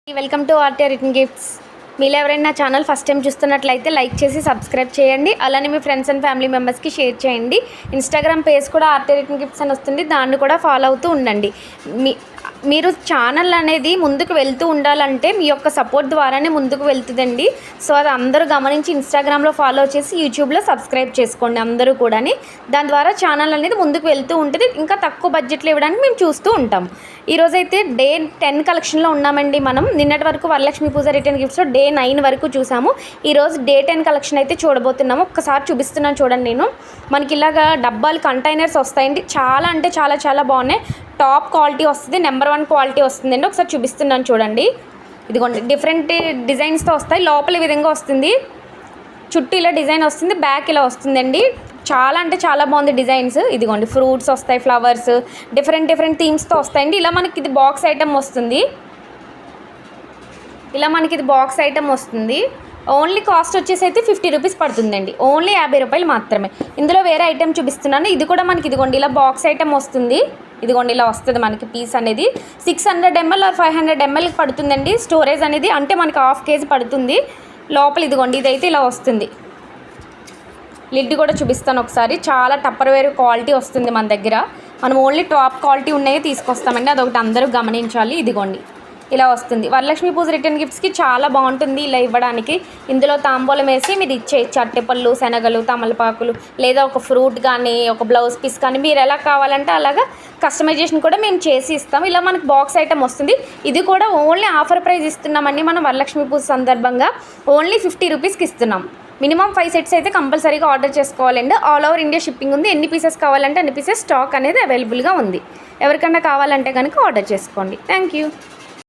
Welcome to RT return gifts. మీరు ఎవరైనా నా ఛానల్ ఫస్ట్ టైం చూస్తున్నట్లయితే లైక్ చేసి సబ్స్క్రైబ్ చేయండి. అలానే మీ ఫ్రెండ్స్ అండ్ ఫ్యామిలీ మెంబర్స్కి షేర్ చేయండి. ఇన్స్టాగ్రామ్ పేజ్ కూడా ఆర్టీ రిటర్న్ గిఫ్ట్స్ అని వస్తుంది, దాన్ని కూడా ఫాలో అవుతూ ఉండండి. మీరు ఛానల్ అనేది ముందుకు వెళ్తూ ఉండాలంటే మీ యొక్క సపోర్ట్ ద్వారానే ముందుకు వెళ్తుందండి. సో అది అందరూ గమనించి ఇన్స్టాగ్రామ్లో ఫాలో చేసి యూట్యూబ్లో సబ్స్క్రైబ్ చేసుకోండి అందరూ కూడా. దాని ద్వారా ఛానల్ అనేది ముందుకు వెళ్తూ ఉంటుంది. ఇంకా తక్కువ బడ్జెట్లో ఇవ్వడానికి మేము చూస్తూ ఉంటాం. ఈరోజైతే డే 10 కలెక్షన్లో ఉన్నామండి. మనం నిన్నటి వరకు వరలక్ష్మి పూజ రిటర్న్ గిఫ్ట్స్లో డే 9 వరకు చూసాము. ఈరోజు డే 10 కలెక్షన్ అయితే చూడబోతున్నాము. ఒక్కసారి చూపిస్తున్నాను చూడండి. నేను మనకి ఇలాగా డబ్బాలు కంటైనర్స్ వస్తాయండి. చాలా అంటే చాలా చాలా బాగున్నాయి. టాప్ క్వాలిటీ వస్తుంది, నెంబర్ 1 క్వాలిటీ వస్తుందండి. ఒకసారి చూపిస్తున్నాను చూడండి. ఇదిగోండి డిఫరెంట్ డిజైన్స్తో వస్తాయి. లోపల ఈ విధంగా వస్తుంది, చుట్టూ ఇలా డిజైన్ వస్తుంది, బ్యాక్ ఇలా వస్తుందండి. చాలా అంటే చాలా బాగుంది డిజైన్స్. ఇదిగోండి ఫ్రూట్స్ వస్తాయి, ఫ్లవర్స్, డిఫరెంట్ థీమ్స్తో వస్తాయండి. ఇలా మనకి ఇది బాక్స్ ఐటమ్ వస్తుంది. ఓన్లీ కాస్ట్ వచ్చేసి అయితే 50 రూపీస్ పడుతుందండి. ఓన్లీ 50 రూపాయలు మాత్రమే. ఇందులో వేరే ఐటెం చూపిస్తున్నాను. ఇది కూడా మనకి ఇదిగోండి ఇలా బాక్స్ ఐటమ్ వస్తుంది. ఇదిగోండి ఇలా వస్తుంది మనకి పీస్ అనేది. 600 ml ఆర్ 500 ml పడుతుందండి స్టోరేజ్ అనేది. అంటే మనకి 1/2 kg పడుతుంది లోపల. ఇదిగోండి ఇదైతే ఇలా వస్తుంది. లిడ్ కూడా చూపిస్తాను ఒకసారి. చాలా టప్పర్వేర్ క్వాలిటీ వస్తుంది మన దగ్గర. మనం ఓన్లీ టాప్ క్వాలిటీ ఉన్నాయి తీసుకొస్తామండి, అదొకటి అందరూ గమనించాలి. ఇదిగోండి ఇలా వస్తుంది. వరలక్ష్మి పూజ రిటర్న్ గిఫ్ట్స్కి చాలా బాగుంటుంది ఇలా ఇవ్వడానికి. ఇందులో తాంబూలం వేసి మీరు ఇచ్చేయచ్చు. అట్టెపళ్ళు, శనగలు, తమలపాకులు, లేదా ఒక ఫ్రూట్ కానీ ఒక బ్లౌజ్ పీస్ కానీ మీరు ఎలా కావాలంటే అలాగా కస్టమైజేషన్ కూడా మేము చేసి ఇస్తాం. ఇలా మనకు బాక్స్ ఐటమ్ వస్తుంది. ఇది కూడా ఓన్లీ ఆఫర్ ప్రైస్ ఇస్తున్నామండి మనం వరలక్ష్మి పూజ సందర్భంగా. ఓన్లీ 50 రూపీస్కి ఇస్తున్నాం. మినిమం 5 సెట్స్ అయితే కంపల్సరీగా ఆర్డర్ చేసుకోవాలండి. ఆల్ ఓవర్ ఇండియా షిప్పింగ్ ఉంది. ఎన్ని పీసెస్ కావాలంటే అన్ని పీసెస్ స్టాక్ అనేది అవైలబుల్గా ఉంది. ఎవరికన్నా కావాలంటే కనుక ఆర్డర్ చేసుకోండి. Thank you.